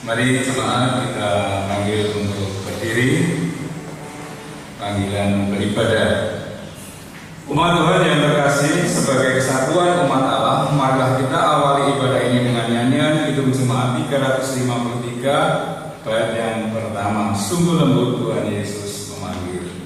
Mari jemaat kita panggil untuk berdiri. Panggilan beribadah. Umat Tuhan yang terkasih, sebagai kesatuan umat Allah, marilah kita awali ibadah ini dengan nyanyian Kidung Jemaat 353 bait yang pertama. Sungguh lembut Tuhan Yesus memanggil.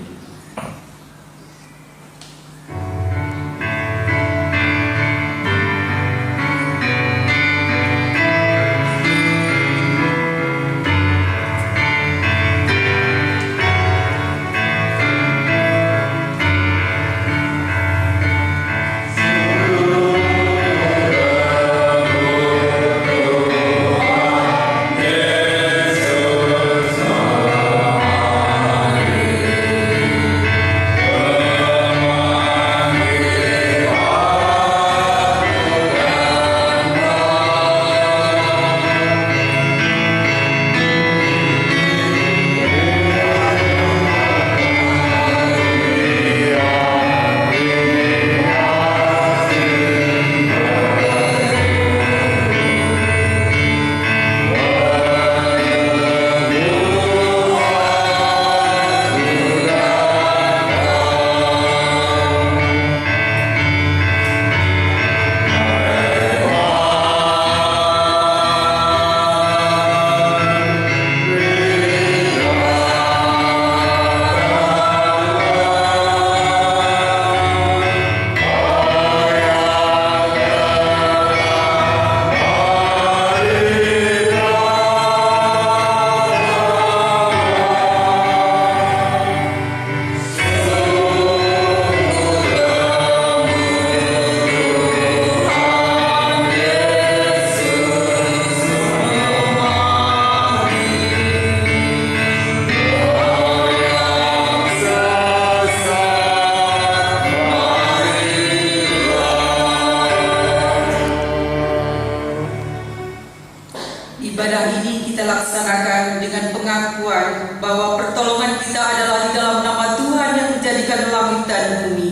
Ibadah ini kita laksanakan dengan pengakuan bahwa pertolongan kita adalah di dalam nama Tuhan yang menjadikan langit dan bumi.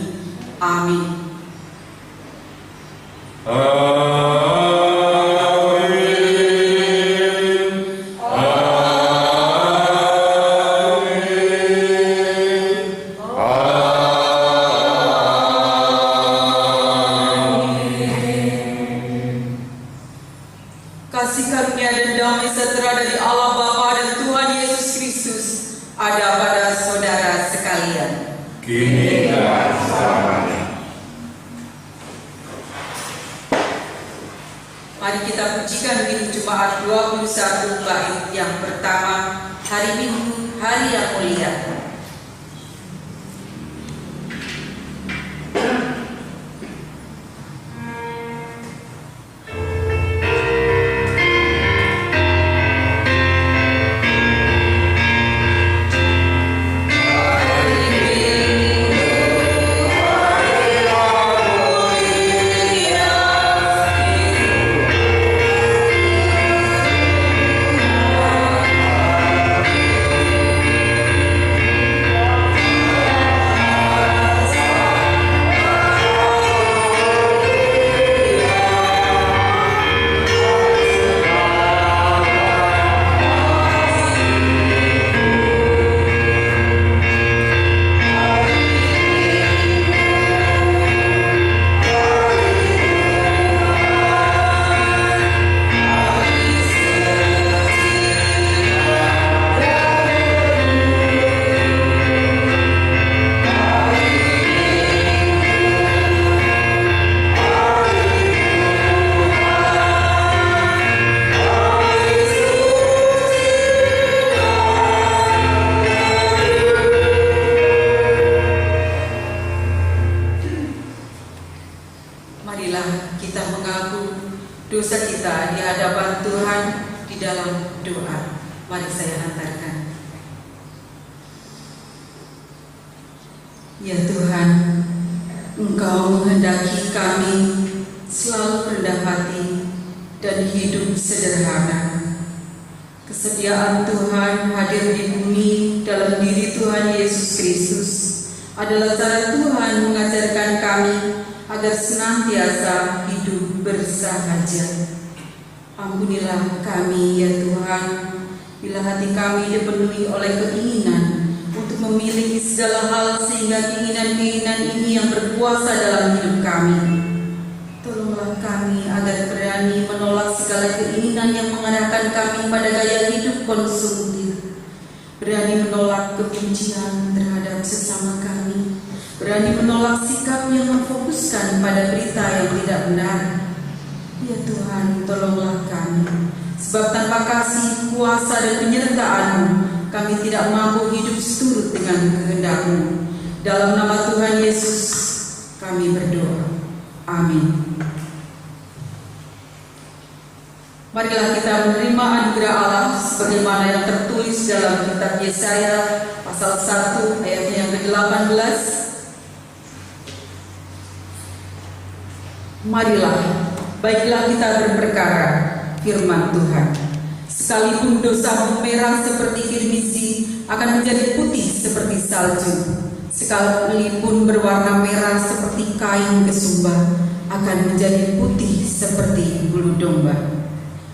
Amin. Kasih karunia dan damai sejahtera dari Allah Bapa dan Tuhan Yesus Kristus ada pada saudara sekalian. Kini dan selamanya. Mari kita pujikan Kidung Jemaat 21 bait yang pertama, hari Minggu, hari yang mulia. Marilah kita mengaku dosa kita di hadapan Tuhan di dalam doa. Mari saya hantarkan. Ya Tuhan, Engkau menghendaki kami selalu rendah hati dan hidup sederhana. Kesediaan Tuhan hadir di bumi dalam diri Tuhan Yesus Kristus adalah cara Tuhan mengajarkan kami agar senantiasa hidup bersahaja. Ampunilah kami ya Tuhan, bila hati kami dipenuhi oleh keinginan untuk memiliki segala hal sehingga keinginan-keinginan ini yang berkuasa dalam hidup kami. Tolonglah kami agar berani menolak segala keinginan yang mengarahkan kami pada gaya hidup konsumtif. Berani menolak kebencian terhadap sesama kami. Berani menolak sikap yang memfokuskan pada berita yang tidak benar. Ya Tuhan, tolonglah kami. Sebab tanpa kasih, kuasa dan penyertaan-Mu, kami tidak mampu hidup seturut dengan kehendak-Mu. Dalam nama Tuhan Yesus, kami berdoa. Amin. Marilah kita menerima anugerah Allah sebagaimana yang tertulis dalam kitab Yesaya pasal 1 ayatnya yang ke-18. Marilah, baiklah kita berperkara, firman Tuhan. Sekalipun dosamu merah seperti kirmisi, akan menjadi putih seperti salju. Sekalipun berwarna merah seperti kain kesumba, akan menjadi putih seperti bulu domba.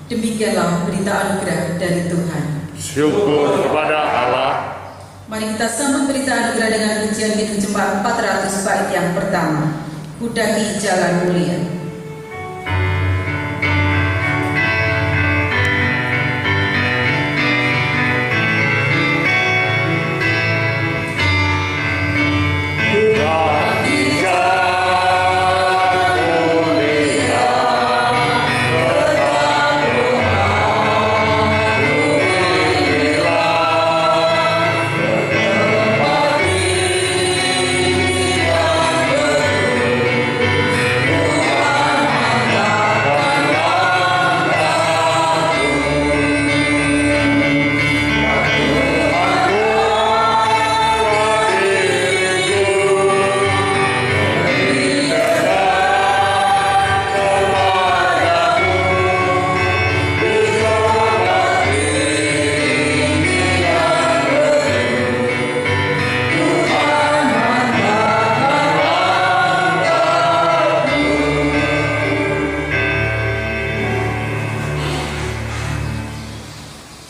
Demikianlah berita anugerah dari Tuhan. Syukur kepada Allah. Mari kita sambut berita anugerah dengan pujian Kidung Jemaat 400 bait yang pertama. Kudaki jalan mulia.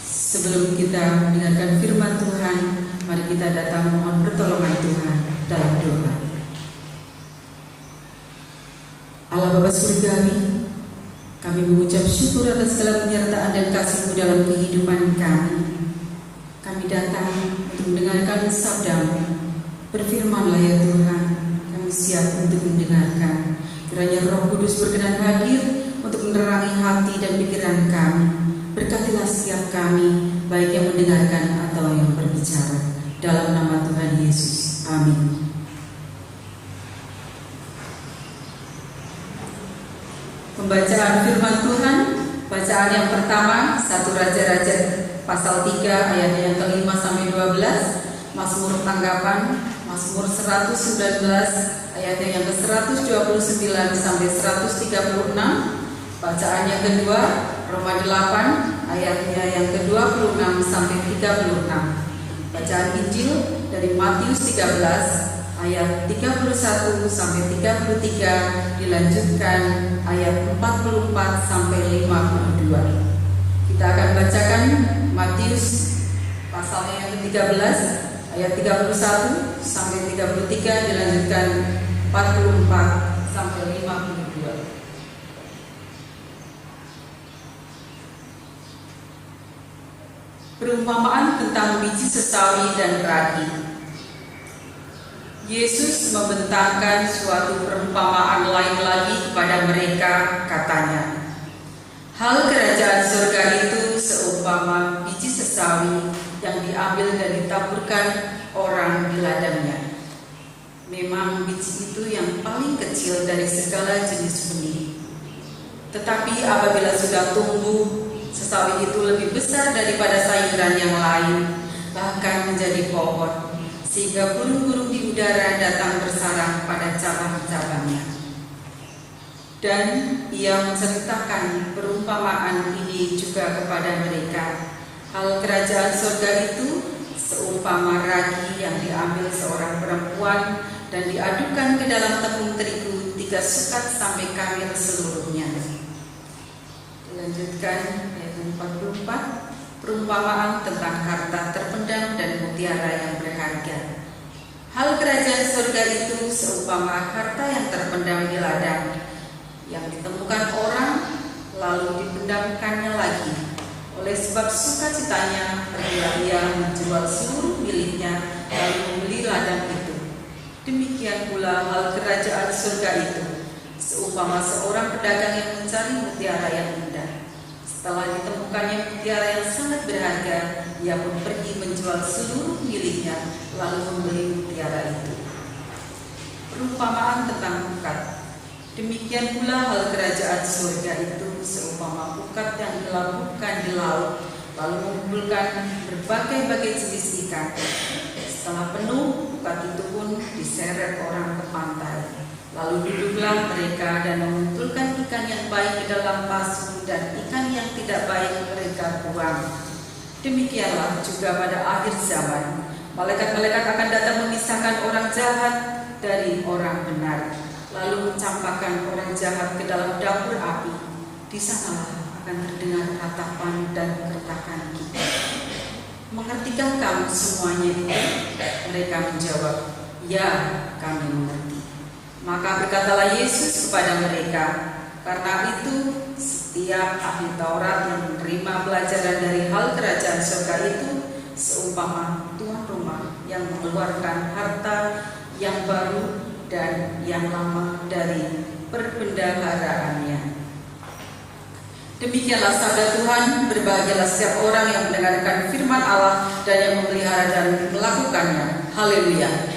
Sebelum kita mendengarkan firman Tuhan, mari kita datang mohon pertolongan Tuhan dalam doa. Allah Bapa surgawi, kami mengucap syukur atas segala penyertaan dan kasih-Mu dalam kehidupan kami. Kami datang untuk mendengarkan sabda-Mu. Berfirmanlah ya Tuhan, kami siap untuk mendengarkan. Kiranya Roh Kudus berkenan hadir untuk menerangi hati dan pikiran kami. Berkatilah setiap kami, baik yang mendengarkan atau yang berbicara. Dalam nama Tuhan Yesus. Amin. Pembacaan firman Tuhan, bacaan yang pertama, 1 Raja-Raja pasal 3 ayat yang ke-5 sampai 12, Mazmur tanggapan, Mazmur 119 ayat yang ke-129 sampai 136, bacaan yang kedua, Roma 8 ayatnya yang ke-26 sampai 36. Bacaan Injil dari Matius 13 ayat 31 sampai 33 dilanjutkan ayat 44 sampai 52. Kita akan bacakan Matius pasalnya yang ke-13 ayat 31 sampai 33 dilanjutkan 44 sampai 52. Perumpamaan tentang biji sesawi dan ragi. Yesus membentangkan suatu perumpamaan lain lagi kepada mereka, katanya, hal kerajaan surga itu seumpama biji sesawi yang diambil dan ditaburkan orang di ladangnya. Memang biji itu yang paling kecil dari segala jenis benih. Tetapi apabila sudah tumbuh, sesawi itu lebih besar daripada sayuran yang lain, bahkan menjadi pohon, sehingga burung-burung di udara datang bersarang pada cabang-cabangnya. Dan ia menceritakan perumpamaan ini juga kepada mereka. Hal kerajaan surga itu seumpama ragi yang diambil seorang perempuan dan diadukan ke dalam tepung terigu 3 sukat sampai kamir seluruhnya. Dilanjutkan ayat 44, perumpamaan tentang harta terpendam dan mutiara yang berharga. Hal kerajaan surga itu seumpama harta yang terpendam di ladang, yang ditemukan orang lalu dipendamkannya lagi. Oleh sebab sukacitanya pergilah ia menjual seluruh miliknya lalu membeli ladang itu. Demikian pula hal kerajaan surga itu seumpama seorang pedagang yang mencari mutiara yang indah. Setelah ditemukannya mutiara yang sangat berharga, ia pun pergi menjual seluruh miliknya lalu membeli mutiara itu. Perumpamaan tentang ukat. Demikian pula hal kerajaan surga itu seumpama ukat yang dilabuhkan di laut lalu mengumpulkan berbagai-bagai jenis ikan. Setelah penuh, ukat itu pun diseret orang ke pantai. Lalu duduklah mereka dan mengumpulkan ikan yang baik ke dalam pasu dan ikan yang tidak baik mereka buang. Demikianlah juga pada akhir zaman, malaikat-malaikat akan datang memisahkan orang jahat dari orang benar, lalu mencampakkan orang jahat ke dalam dapur api. Di sanalah akan terdengar ratapan dan keretakan gigi. Mengertikah kamu semuanya itu? Mereka menjawab, ya, kami mengerti. Maka berkatalah Yesus kepada mereka, karena itu setiap ahli Taurat yang menerima pelajaran dari hal kerajaan surga itu seumpama tuan rumah yang mengeluarkan harta yang baru dan yang lama dari perbendaharaannya. Demikianlah sabda Tuhan. Berbahagialah setiap orang yang mendengarkan firman Allah dan yang memelihara dan melakukannya. Haleluya.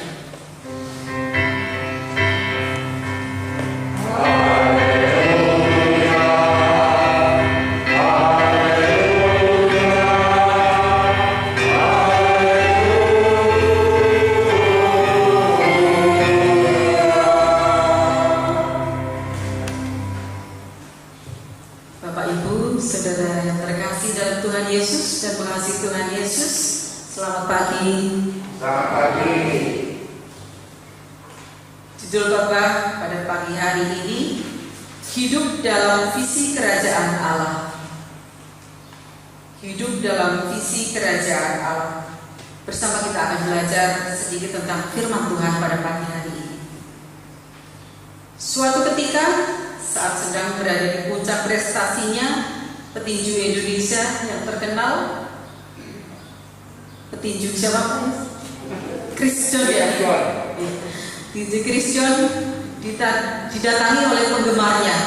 Selamat pagi. Selamat pagi. Judul khotbah pada pagi hari ini, hidup dalam visi kerajaan Allah. Hidup dalam visi kerajaan Allah. Bersama kita akan belajar sedikit tentang firman Tuhan pada pagi hari ini. Suatu ketika saat sedang berada di puncak prestasinya, petinju Indonesia yang terkenal, petinju siapa? Christian ya. Petinju Christian didatangi oleh penggemarnya.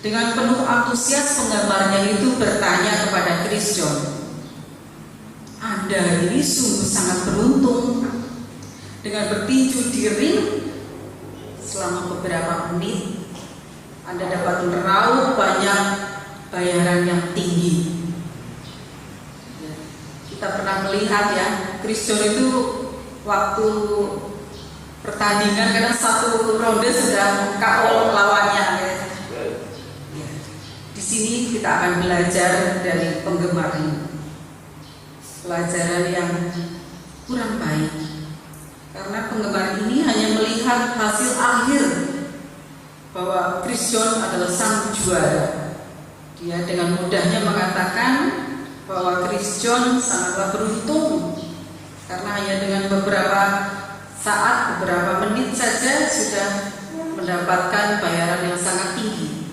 Dengan penuh antusias penggemarnya itu bertanya kepada Christian, Anda ini sungguh sangat beruntung dengan bertinju di ring selama beberapa menit. Anda dapat meraup banyak bayaran yang tinggi. Kita pernah melihat ya, Christian itu waktu pertandingan kadang satu ronde sudah KO lawannya. Ya. Di sini kita akan belajar dari penggemar ini, pelajaran yang kurang baik, karena penggemar ini hanya melihat hasil akhir bahwa Christian adalah sang juara. Dia dengan mudahnya mengatakan bahwa Christian sangatlah beruntung karena hanya dengan beberapa saat, beberapa menit saja sudah mendapatkan bayaran yang sangat tinggi.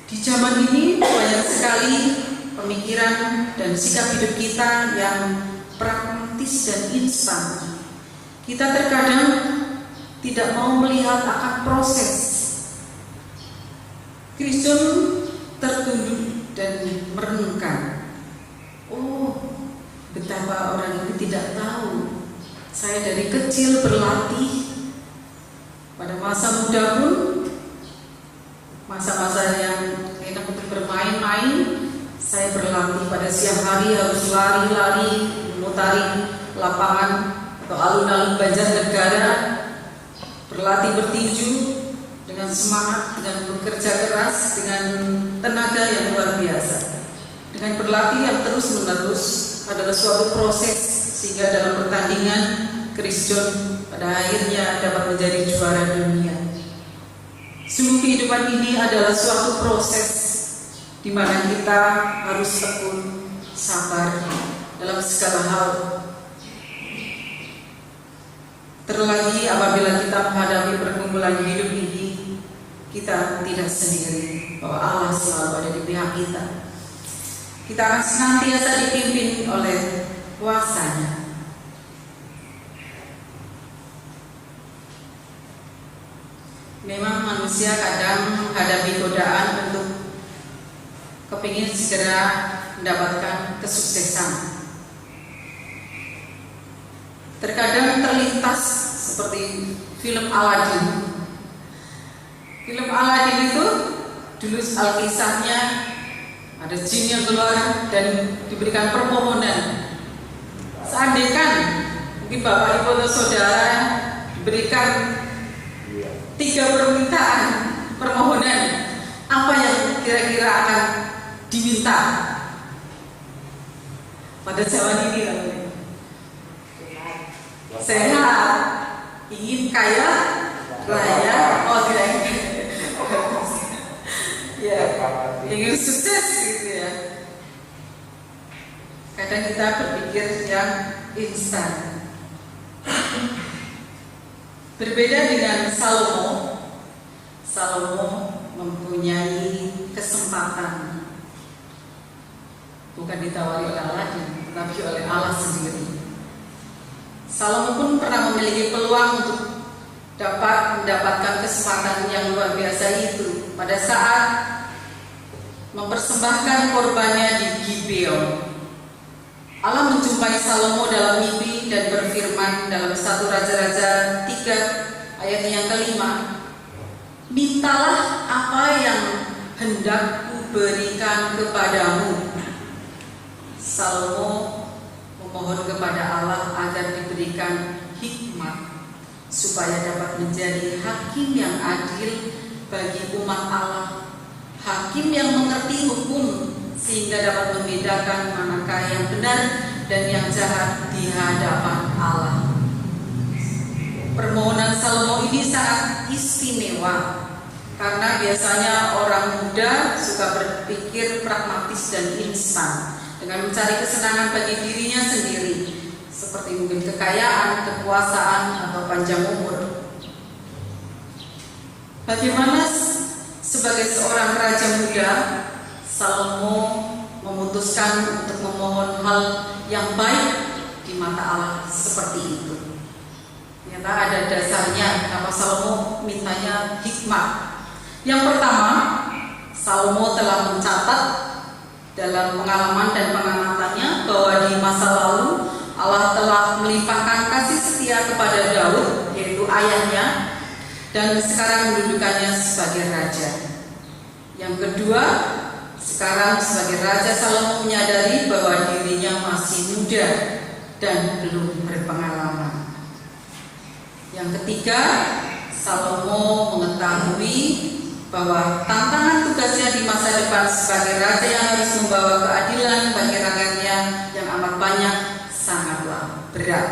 Di zaman ini banyak sekali pemikiran dan sikap hidup kita yang pragmatis dan instan. Kita terkadang tidak mau melihat akan proses. Christian tertunduk dan merenungkan, oh, betapa orang ini tidak tahu. Saya dari kecil berlatih. Pada masa muda pun, masa-masa yang enak untuk bermain-main, saya berlatih. Pada siang hari harus lari-lari, memutari lapangan atau alun-alun Banjarnegara, berlatih bertinju dengan semangat, dengan bekerja keras, dengan tenaga yang luar biasa. Dengan berlatih yang terus-menerus adalah suatu proses sehingga dalam pertandingan Christian pada akhirnya dapat menjadi juara dunia. Sungguh kehidupan ini adalah suatu proses di mana kita harus tekun, sabar dalam segala hal. Terlebih apabila kita menghadapi pergumulan hidup ini, kita tidak sendiri, bahwa Allah selalu ada di pihak kita. Kita akan senantiasa dipimpin oleh kuasa-Nya. Memang manusia kadang menghadapi godaan untuk kepingin segera mendapatkan kesuksesan. Terkadang terlintas seperti film Aladdin. Film Aladdin itu dulu alkisahnya ada jin yang keluar dan diberikan permohonan. Seandainya mungkin Bapak Ibu atau Saudara diberikan 3 permintaan permohonan, apa yang kira-kira akan diminta pada zaman ini? Sehat, ingin kaya raya, oh tidak ingin, ya, ingin sukses gitu ya. Kadang kita berpikir yang instan. Berbeda dengan Salomo. Salomo mempunyai kesempatan, bukan ditawari oleh Allah, tetapi oleh Allah sendiri. Salomo pun pernah memiliki peluang untuk dapat mendapatkan kesempatan yang luar biasa itu pada saat mempersembahkan korbannya di Gibeon. Allah menjumpai Salomo dalam mimpi dan berfirman dalam 1 Raja-Raja 3 ayat yang ke-5, mintalah apa yang hendak kuberikan kepadamu. Salomo memohon kepada Allah agar diberikan hikmat supaya dapat menjadi hakim yang adil bagi umat Allah, hakim yang mengerti hukum sehingga dapat membedakan manakah yang benar dan yang jahat di hadapan Allah. Permohonan Salomo ini sangat istimewa karena biasanya orang muda suka berpikir pragmatis dan instan dengan mencari kesenangan bagi dirinya sendiri, seperti mungkin kekayaan, kekuasaan, atau panjang umur. Bagaimana sebagai seorang raja muda, Salomo memutuskan untuk memohon hal yang baik di mata Allah seperti itu. Ternyata ada dasarnya kenapa Salomo mintanya hikmat. Yang pertama, Salomo telah mencatat dalam pengalaman dan pengamatannya bahwa di masa lalu Allah telah melimpahkan kasih setia kepada Daud, yaitu ayahnya, dan sekarang mendudukannya sebagai raja. Yang kedua, sekarang sebagai raja Salomo menyadari bahwa dirinya masih muda dan belum berpengalaman. Yang ketiga, Salomo mengetahui bahwa tantangan tugasnya di masa depan sebagai raja yang harus membawa keadilan bagi rakyatnya yang amat banyak sangatlah berat.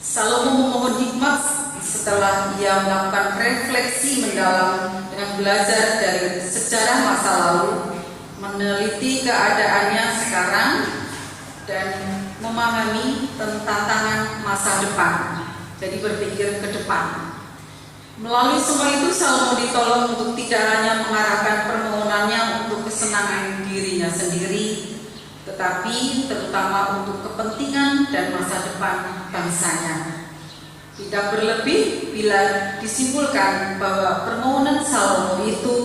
Salomo memohon hikmat setelah ia melakukan refleksi mendalam dengan belajar dari sejarah masa lalu, meneliti keadaannya sekarang, dan memahami tentang tantangan masa depan. Jadi berpikir ke depan. Melalui semua itu Salomo ditolong untuk tidak hanya mengarahkan permohonannya untuk kesenangan dirinya sendiri, tetapi terutama untuk kepentingan dan masa depan bangsanya. Tidak berlebih bila disimpulkan bahwa permohonan Salomo itu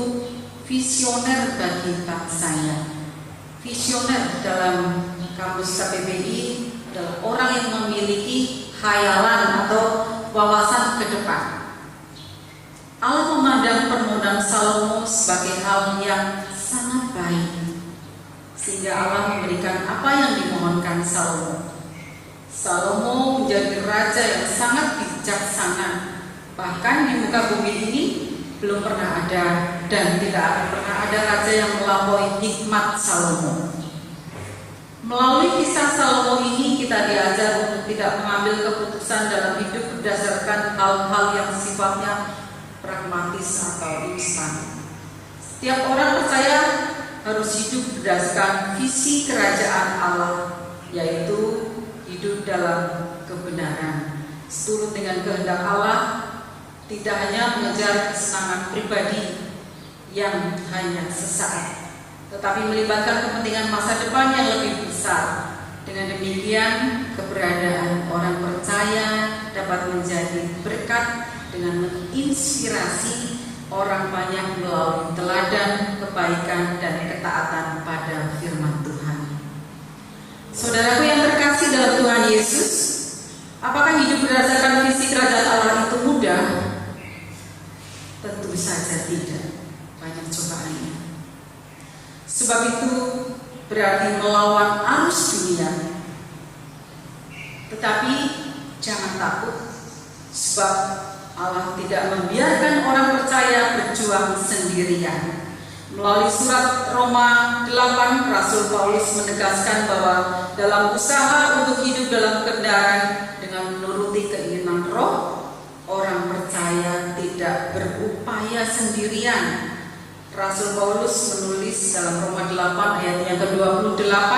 visioner bagi bangsanya. Visioner dalam kamus KBBI adalah orang yang memiliki khayalan atau wawasan ke depan. Allah memandang permohonan Salomo sebagai hal yang sangat baik, sehingga Allah memberikan apa yang dimohonkan Salomo. Salomo menjadi raja yang sangat bijaksana, bahkan di muka bumi ini belum pernah ada dan tidak akan pernah ada raja yang melampaui hikmat Salomo. Melalui kisah Salomo ini kita diajar untuk tidak mengambil keputusan dalam hidup berdasarkan hal-hal yang sifatnya pragmatis atau instan. Setiap orang percaya harus hidup berdasarkan visi kerajaan Allah, yaitu hidup dalam kebenaran, seturut dengan kehendak Allah, tidak hanya mengejar kesenangan pribadi yang hanya sesaat, tetapi melibatkan kepentingan masa depan yang lebih besar. Dengan demikian, keberadaan orang percaya dapat menjadi berkat dengan menginspirasi orang banyak melalui teladan, kebaikan, dan ketaatan pada firman Tuhan. Saudaraku yang terkasih dalam Tuhan Yesus, apakah hidup berdasarkan visi kerajaan Allah itu mudah? Tentu saja tidak. Banyak cobaannya. Sebab itu berarti melawan arus dunia. Tetapi jangan takut, sebab Allah tidak membiarkan orang percaya berjuang sendirian. Melalui surat Roma 8, Rasul Paulus menegaskan bahwa dalam usaha untuk hidup dalam kebenaran dengan menuruti keinginan Roh, orang percaya tidak berupaya sendirian. Rasul Paulus menulis dalam Roma 8 ayat yang ke-28,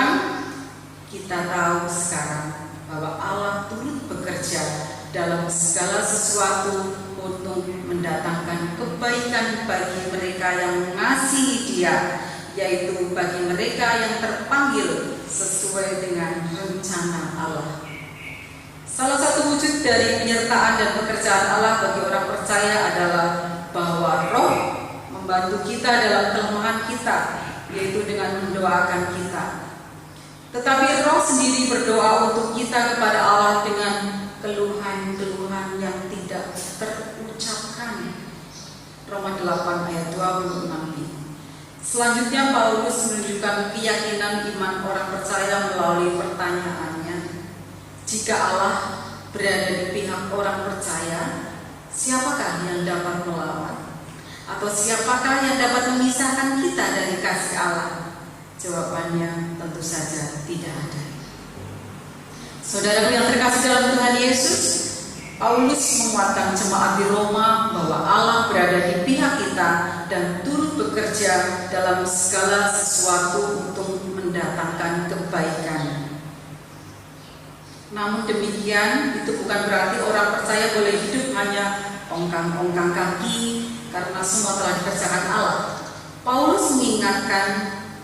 kita tahu sekarang bahwa Allah turut bekerja dalam segala sesuatu untuk mendatangkan kebaikan bagi mereka yang mengasihi Dia, yaitu bagi mereka yang terpanggil sesuai dengan rencana Allah. Salah satu wujud dari penyertaan dan pekerjaan Allah bagi orang percaya adalah bahwa Roh membantu kita dalam kelemahan kita, yaitu dengan mendoakan kita. Tetapi Roh sendiri berdoa untuk kita kepada Allah dengan keluhan-keluhan yang tidak terucapkan. Roma 8 ayat 26b. Selanjutnya Paulus menunjukkan keyakinan iman orang percaya melalui pertanyaannya. Jika Allah berada di pihak orang percaya, siapakah yang dapat melawan? Atau siapakah yang dapat memisahkan kita dari kasih Allah? Jawabannya tentu saja tidak ada. Saudaraku yang terkasih dalam Tuhan Yesus, Paulus menguatkan jemaat di Roma bahwa Allah berada di pihak kita dan turut bekerja dalam segala sesuatu untuk mendatangkan kebaikan. Namun demikian, itu bukan berarti orang percaya boleh hidup hanya ongkang-ongkang kaki karena semua telah dikerjakan Allah. Paulus mengingatkan,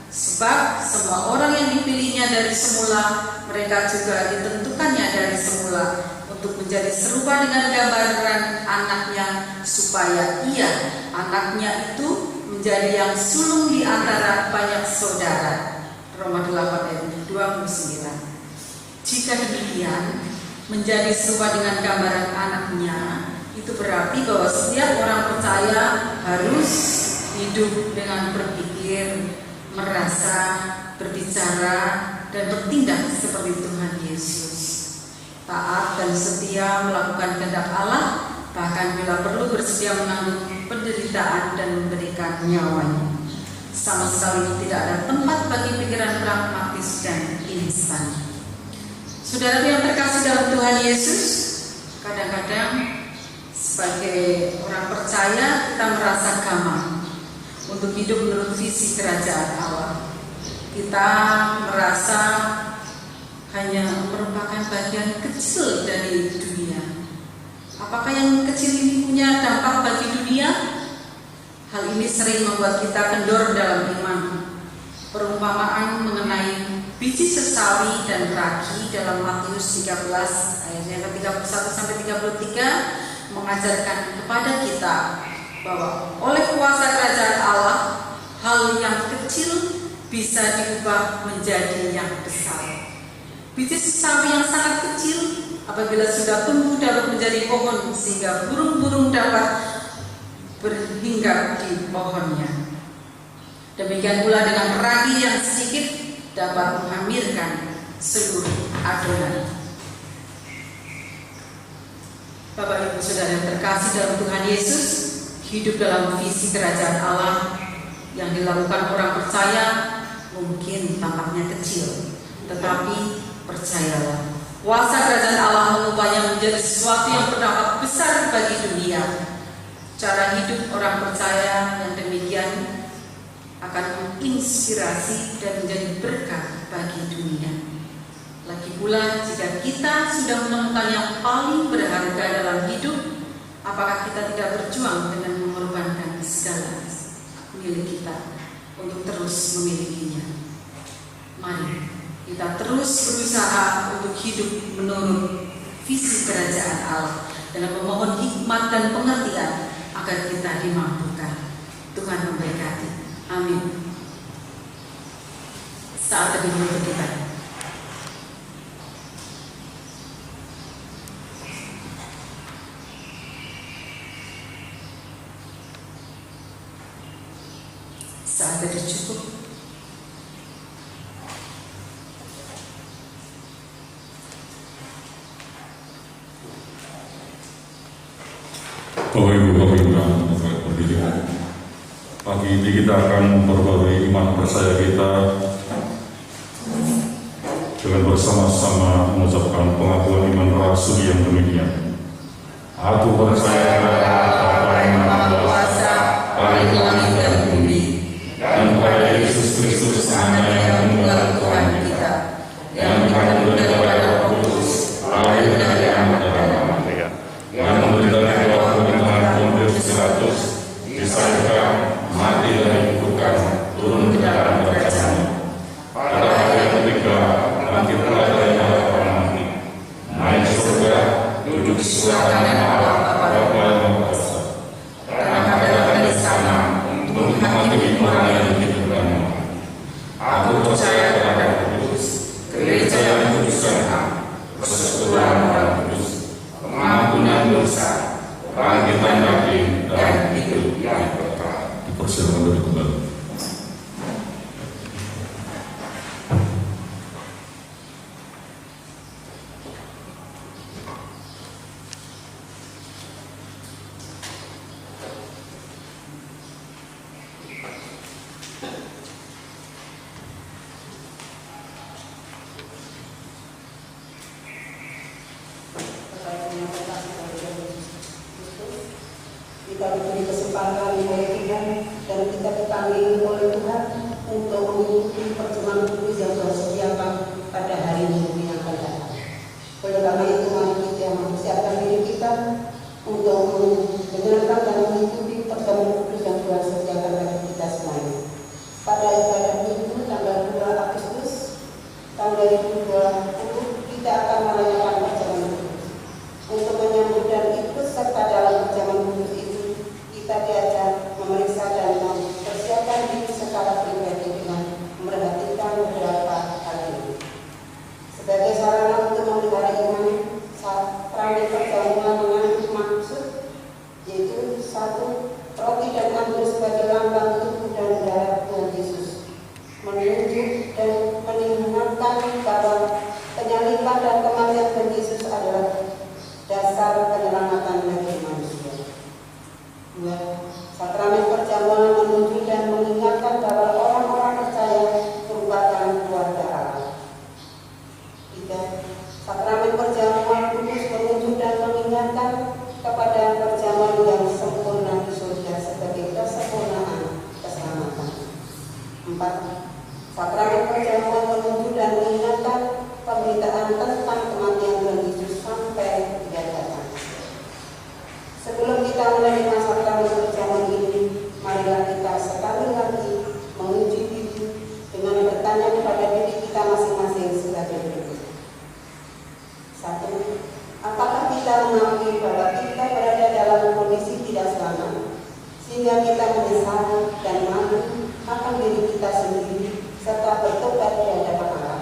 sebab semua orang yang dipilihnya dari semula, mereka juga ditentukannya dari semula untuk menjadi serupa dengan gambaran anaknya, supaya ia, anaknya itu, menjadi yang sulung di antara banyak saudara. Roma 8 ayat 29. Jika demikian, menjadi serupa dengan gambaran anaknya, itu berarti bahwa setiap orang percaya harus hidup dengan berpikir, merasa, berbicara, dan bertindak seperti Tuhan Yesus. Taat dan setia melakukan kehendak Allah, bahkan bila perlu bersedia menanggung penderitaan dan memberikan nyawanya. Sama sekali tidak ada tempat bagi pikiran pragmatis dan instan. Saudara yang terkasih dalam Tuhan Yesus, kadang-kadang sebagai orang percaya kita merasa gamang untuk hidup menurut visi kerajaan Allah. Kita merasa hanya merupakan bagian kecil dari dunia. Apakah yang kecil ini punya dampak bagi dunia? Hal ini sering membuat kita kendor dalam iman. Perumpamaan mengenai biji sesawi dan ragi dalam Matius 13 ayat yang ke-31-33 mengajarkan kepada kita bahwa oleh kuasa kerajaan Allah, hal yang kecil bisa diubah menjadi yang besar. Biji sesawi yang sangat kecil apabila sudah tumbuh dapat menjadi pohon sehingga burung-burung dapat berhinggap di pohonnya. Demikian pula dengan ragi yang sedikit dapat menghamirkan seluruh adonan. Bapak Ibu Saudara yang terkasih dalam Tuhan Yesus, hidup dalam visi kerajaan Allah yang dilakukan orang percaya mungkin tampaknya kecil, tetapi percayalah, kuasa kerajaan Allah mengubahnya menjadi sesuatu yang berdampak besar bagi dunia. Cara hidup orang percaya yang demikian akan menginspirasi dan menjadi berkat bagi dunia. Lagi pula, jika kita sudah menemukan yang paling berharga dalam hidup, apakah kita tidak berjuang dengan mengorbankan segala milik kita untuk terus memilikinya? Mari kita terus berusaha untuk hidup menurut visi kerajaan Allah dengan memohon hikmat dan pengertian agar kita dimampukan. Tuhan memberkati. Amin. Saat teduh untuk kita. Saat teduh cukup. Bapak Ibu pimpinan pendidikan, pagi ini kita akan memperbarui iman percaya kita dengan bersama-sama mengucapkan pengakuan iman rasuli yang demikian. Aku percaya kepada Bapa yang Maha Kuasa, Paling langit dan bumi, dan pada Yesus Kristus Anak yang tunggal Tuhan kita, yang dikandung daripada Roh Kudus, lahir dari anak darah Maria, yang menderita di bawah pemerintahan Pontius Pilatus, disalibkan, mati dan dikuburkan, turun ke dalam kerajaan-Nya. Pada hari yang ketiga, bangkit pula dari antara orang mati, naik surga, duduk di sebelah kanan Allah Bapa yang Maha Kuasa. Dan akan datang di sana untuk menghakimi orang yang hidup dan mati. Aku percaya kepada Kudus, gereja yang kudus dan am, persekutuan orang kudus, pengampunan dosa, bangkitan daging, dan hidup yang kekal. Dipersilakan duduk kembali. Kita diberi kesempatan oleh Tuhan dan kita dipanggil oleh Tuhan untuk mengikuti perjamuan kudus yang bersediakan pada hari Minggu yang akan datang. Oleh karena itu, mari kita mempersiapkan diri kita untuk mendengarkan dan mengikuti perjamuan kudus yang bersediakan bagi kita semuanya. Pada ibadah Minggu tanggal 2 Agustus tahun 2020 kita akan merayakan perjamuan kudus. Untuk menyambut dan ikut serta dalam perjamuan kudus itu, kita diajak memeriksa dan mempersiapkan diri secara pribadi dengan memperhatikan beberapa hal ini. Sebagai sarana untuk memelihara iman, sakrament perjamuan mengandung maksud, yaitu 1. Roti dan anggur sebagai lambang tubuh dan darah Tuhan Yesus, menunjuk dan mengingatkan bahwa penyaliban dan kematian Tuhan Yesus adalah dasar penyelamatan bagi manusia. 2. Sakramen perjamuan menunjuk dan mengingatkan bahwa orang-orang percaya merupakan keluarga Allah. 3. Sakramen perjamuan kudus menunjuk dan mengingatkan kepada perjamuan yang sempurna di surga sebagai kesempurnaan keselamatan. 4. Sakramen perjamuan menunjuk dan mengingatkan pemberitaan tentang kematian Tuhan Yesus sampai Dia datang. Sebelum kita menerima sakramen perjamuan ini, marilah kita sekali lagi menguji diri dengan bertanya kepada diri kita masing-masing sebagai berikut. 1. Apakah kita mengakui bahwa kita berada dalam kondisi tidak selamat, sehingga kita menyesal dan malu akan diri kita sendiri serta bertobat di hadapan Allah?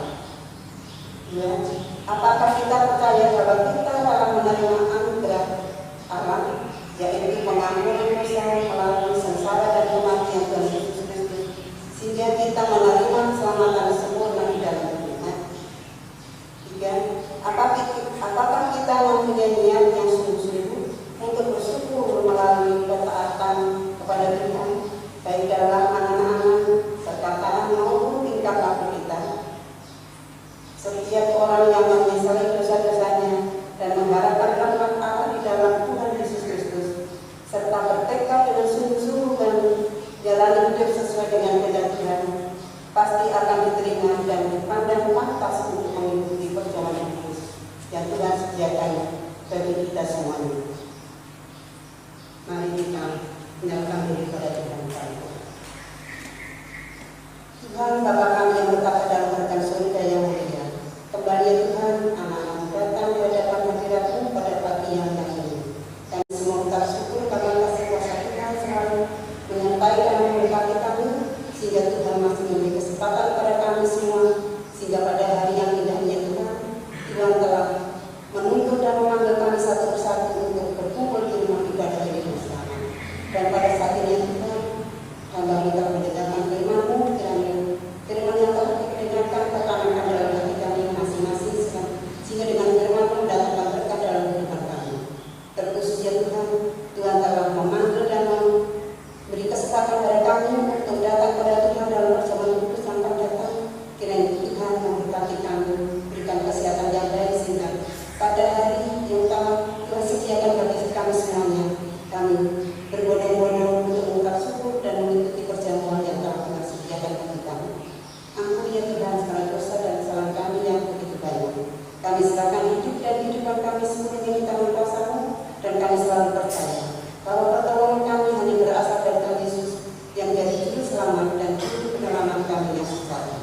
2. Apakah kita percaya bahwa kita akan menerima anugerah Allah, yaitu pengampunan dosa melalui sengsara dan kematian Tuhan Yesus Kristus, sehingga kita menerima keselamatan sempurna di dalam Tuhan? 3. Apakah kita mempunyai niat yang sungguh-sungguh untuk bersyukur melalui ketaatan kepada Tuhan, baik dalam anak-anak, perkataan maupun tingkah laku kita? Setiap orang yang menyesali dosa-dosanya dan mengharapkan rahmat Allah di dalam Tuhan Yesus Kristus serta bertekad sesuai dengan kehendak Tuhan pasti akan diterima dan dipandang pantas untuk mengikuti perjalanan hidup yang Tuhan sediakan bagi kita semuanya. Mari kita menyerahkan diri pada Tuhan kami. Tuhan Bapa kami yang berkata dalam kerajaan surga yang mulia, kembali ya Tuhan, anak-anak datang di hadapan hadirat-Mu pada pagi yang ini. Kami semua mengucap syukur karena kasih kuasa Tuhan selalu menyertai dan memberkati kami, sehingga Tuhan masih memberi kesempatan pada kami semua, sehingga pada hari yang indah ini Tuhan, Tuhan telah menuntut dan memanggil kami satu persatu untuk berkumpul di rumah ibadah ini bersama. Dan pada saat ini Tuhan, hamba minta mendengarkan firman-Mu, firman yang telah diperdengarkan tertanamkan dalam hati kami masing-masing, sehingga dengan firman-Mu datangkan berkat dalam kehidupan kami. Terkhusus ya Tuhan, Tuhan telah memanggil dan memberi kesempatan pada kami untuk datang pada Tuhan dalam perjamuan kudus yang akan datang. Kiranya Tuhan memberkati kami, berikan kesehatan yang baik, sehingga pada hari yang Tuhan sediakan bagi kami semuanya, kami berbondong-bondong untuk mengucap syukur dan mengikuti perjamuan yang telah Tuhan sediakan bagi kami. Ampuni ya Tuhan segala dosa dan kesalahan kami yang begitu banyak. Kami serahkan hidup dan kehidupan kami sepenuhnya di tangan kuasa-Mu, dan kami selalu percaya bahwa pertolongan kami hanya berasal dari Tuhan Yesus yang jadi juru selamat dan juru penyelamat kami yang sejati.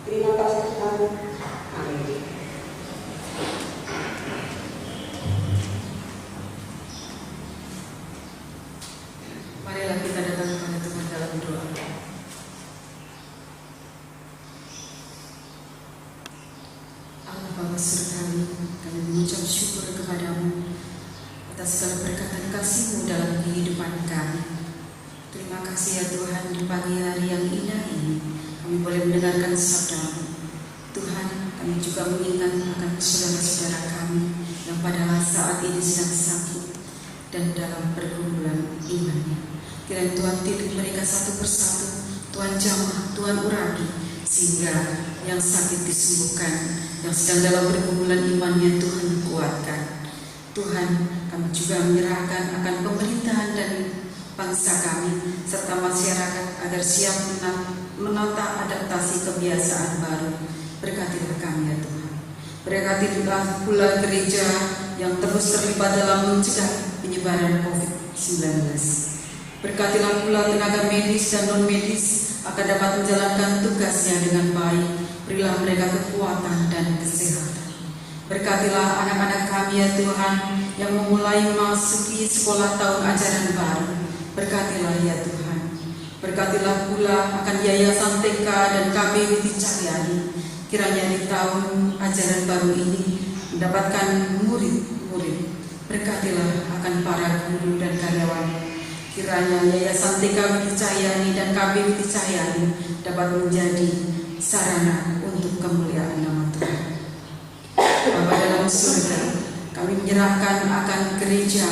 Terima kasih Tuhan. Amin. Marilah kita datang kepada Tuhan dalam doa. Allah Bapa Surgawi, kami mengucap syukur kepada-Mu atas segala berkat dan kasih-Mu dalam kehidupan kami. Terima kasih ya Tuhan, di pagi hari yang indah ini kami boleh mendengarkan sabda-Mu. Tuhan, kami juga mengingat akan saudara-saudara kami yang pada saat ini sedang sakit dan dalam pergumulan imannya. Kiranya Tuhan titik mereka satu persatu, Tuhan jamah, Tuhan urapi, sehingga yang sakit disembuhkan, yang sedang dalam pergumulan imannya Tuhan kuatkan. Tuhan, kami juga menyerahkan akan pemerintahan dan bangsa kami serta masyarakat agar siap menata adaptasi kebiasaan baru. Berkatilah kami ya Tuhan. Berkatilah pula gereja yang terus terlibat dalam mencegah penyebaran COVID-19. Berkatilah pula tenaga medis dan non-medis akan dapat menjalankan tugasnya dengan baik. Berilah mereka kekuatan dan kesehatan. Berkatilah anak-anak kami ya Tuhan yang memulai memasuki sekolah tahun ajaran baru. Berkatilah ya Tuhan. Berkatilah pula akan Yayasan TK dan KB Witi Cahyani. Kiranya di tahun ajaran baru ini mendapatkan murid-murid. Berkatilah akan para guru dan karyawan. Kiranya Yayasan TK Witi Cahyani dan KB Witi Cahyani dapat menjadi sarana untuk kemuliaan nama Tuhan. Bapa dalam surga, kami menyerahkan akan gereja.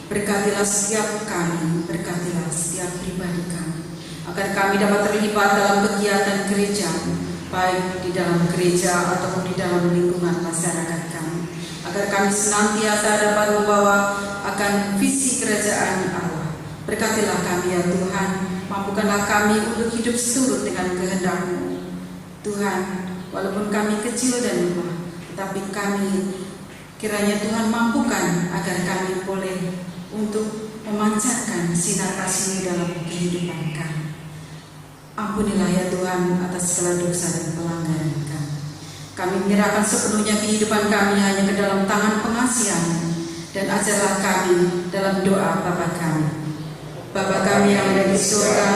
Berkatilah setiap kami, berkatilah setiap pribadi kami, agar kami dapat terlibat dalam kegiatan gereja, baik di dalam gereja ataupun di dalam lingkungan masyarakat kami, agar kami senantiasa dapat membawa akan visi kerajaan Allah. Berkatilah kami ya Tuhan, mampukanlah kami untuk hidup seturut dengan kehendak-Mu. Tuhan, walaupun kami kecil dan lemah, tetapi kami kiranya Tuhan mampukan agar kami boleh untuk memancarkan sinar kasih-Mu dalam kehidupan kami. Ampunilah ya Tuhan atas segala dosa dan pelanggaran kami. Kami menyerahkan sepenuhnya kehidupan kami hanya ke dalam tangan pengasihan-Mu, dan ajarlah kami dalam doa Bapa kami. Bapa kami yang ada di surga,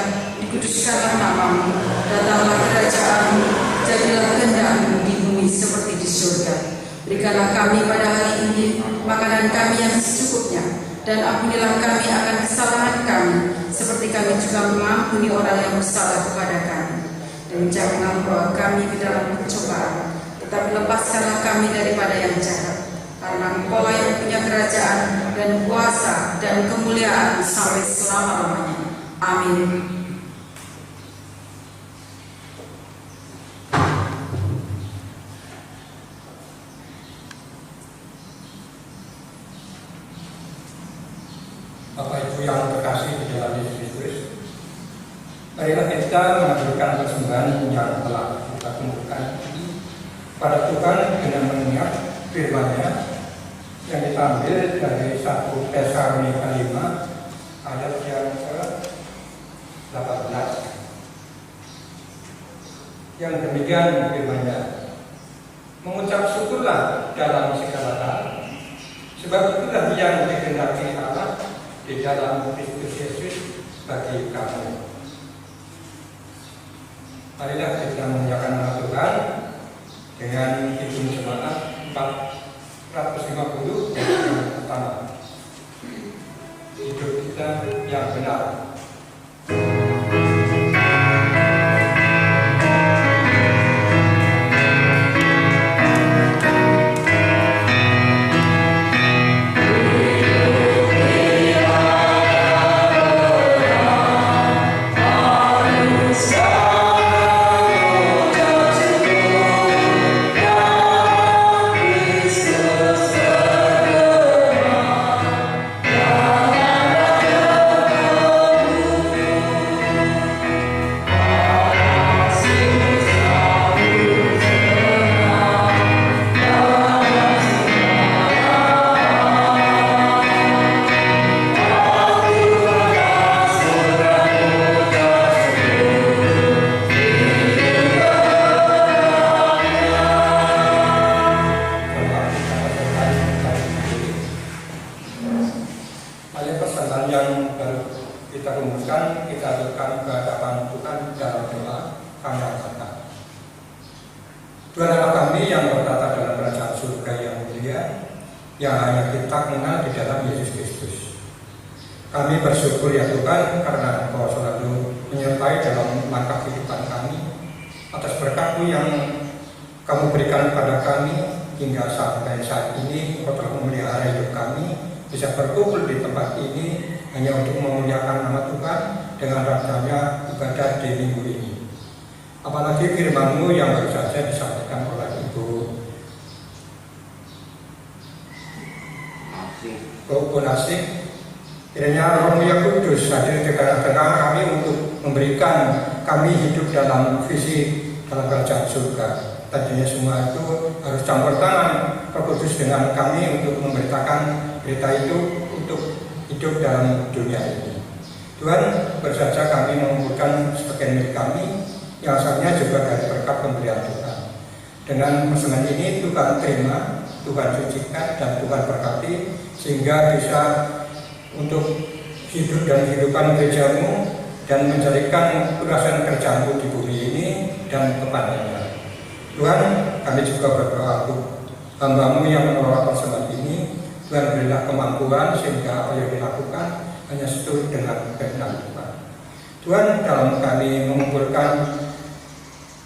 dikuduskanlah nama-Mu, datanglah kerajaan-Mu, jadilah kehendak-Mu di bumi seperti di surga. Berikanlah kami pada hari ini makanan kami yang secukupnya, dan ampunilah kami akan kesalahan kami, seperti kami juga mengampuni orang yang bersalah kepada kami. Dan janganlah membawa kami ke dalam pencobaan, tetapi lepaskanlah kami daripada yang jahat. Karena Engkau-lah yang punya kerajaan dan kuasa dan kemuliaan sampai selama-lamanya. Amin. Bapak Ibu yang terkasih di dalam Yesus Kristus, Marilah kita mengaturkan persembahan yang telah kita kumpulkan ini pada Tuhan dengan mengingat firman-Nya yang diambil dari 1 Tesalonika 5 ayat yang ke-18. Yang demikian firman-Nya, mengucap syukurlah dalam segala hal, sebab itulah yang dikehendaki Allah di dalam Kristus Yesus bagi kamu. Marilah kita memuliakan nama Tuhan dengan hitung jemaat 450 yang pertama. Hidup kita yang benar. Tuhan Allah kami yang bertata dalam kerajaan surga yang mulia, yang hanya kita kenal di dalam Yesus Kristus. Kami bersyukur ya Tuhan karena Engkau selalu menyertai dalam langkah kehidupan kami, atas berkat-Mu yang Kamu berikan kepada kami hingga sampai saat ini. Engkau telah memelihara hidup kami, bisa berkumpul di tempat ini hanya untuk memuliakan nama Tuhan dengan rajanya ibadah di minggu ini. Apalagi firman-Mu yang baru saja disampaikan oleh Ibu Asik. Kiranya Roh-Mu yang Kudus hadir di tengah-tengah kami untuk memberikan kami hidup dalam visi dalam kerajaan surga. Tadinya semua itu harus campur tangan Roh Kudus dengan kami untuk memberitakan berita itu untuk hidup dalam dunia ini. Tuhan, bersaja kami mengumpulkan sebagian milik kami yang asalnya juga dari berkat pemberian Tuhan. Dengan persembahan ini Tuhan terima, Tuhan sucikan dan Tuhan berkati sehingga bisa untuk hidup dan kehidupan gereja-Mu dan menjadikan urasan kerja-Mu di bumi ini dan kepadanya. Tuhan, kami juga berdoa untuk hamba-Mu yang mengelola persembahan ini. Tuhan berilah kemampuan sehingga apa yang dilakukan hanya seturut dengan kehendak Tuhan. Tuhan, dalam kami mengumpulkan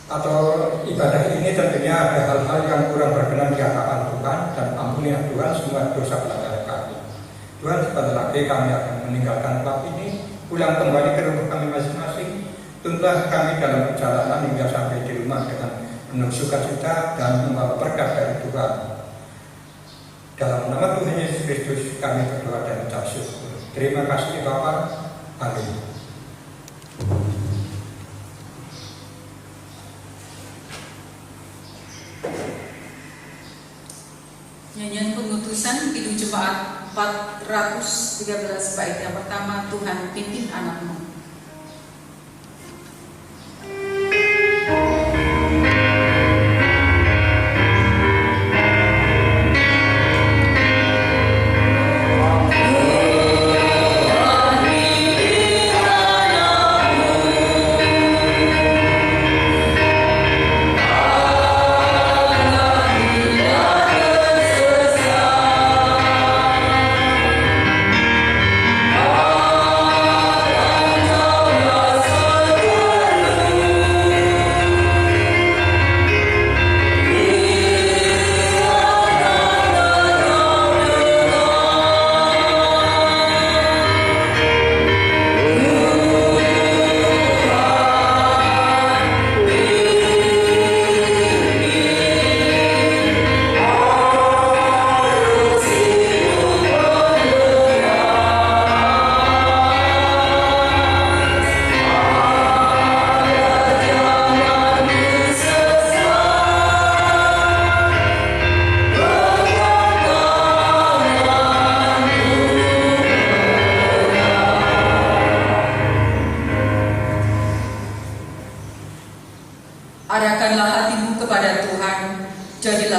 atau ibadah ini tentunya ada hal-hal yang kurang berkenan di hadapan Tuhan, dan ampuni ya Tuhan semua dosa pelanggaran kami. Tuhan, sebentar lagi kami akan meninggalkan tempat ini, pulang kembali ke rumah kami masing-masing. Tuntunlah kami dalam perjalanan hingga sampai di rumah dengan penuh sukacita dan membawa berkat dari Tuhan. Dalam nama Tuhan Yesus Kristus kami berdoa dan ucap syukur. Terima kasih Bapa. Amin. Nyanyian pengutusan Kidung Jemaat 413 bait yang pertama, Tuhan pimpin anak-Mu.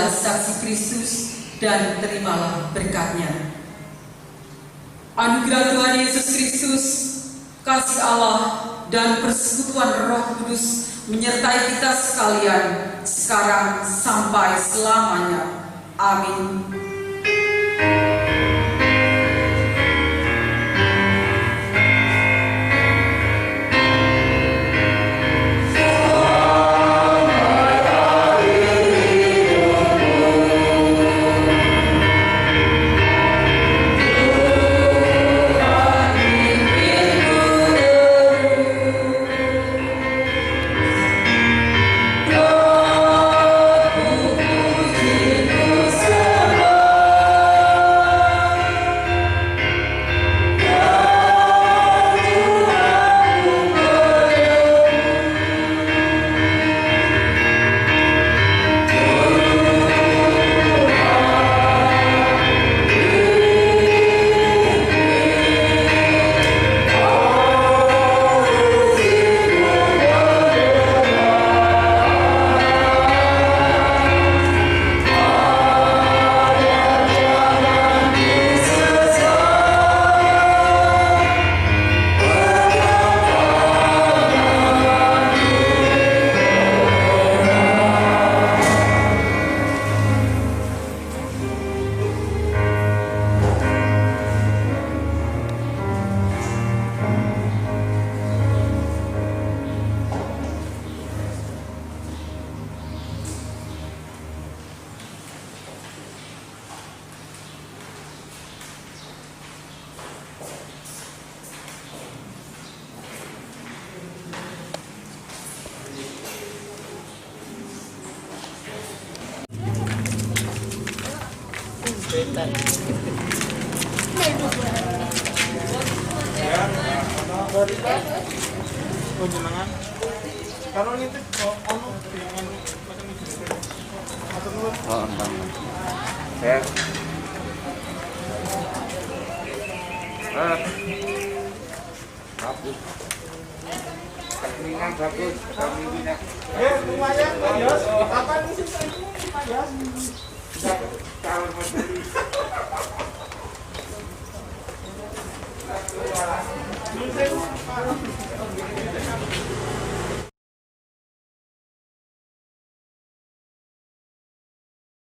adalah saksi Kristus dan terimalah berkatnya. Anugerah Tuhan Yesus Kristus, kasih Allah, dan persekutuan Roh Kudus menyertai kita sekalian, sekarang sampai selamanya. Amin.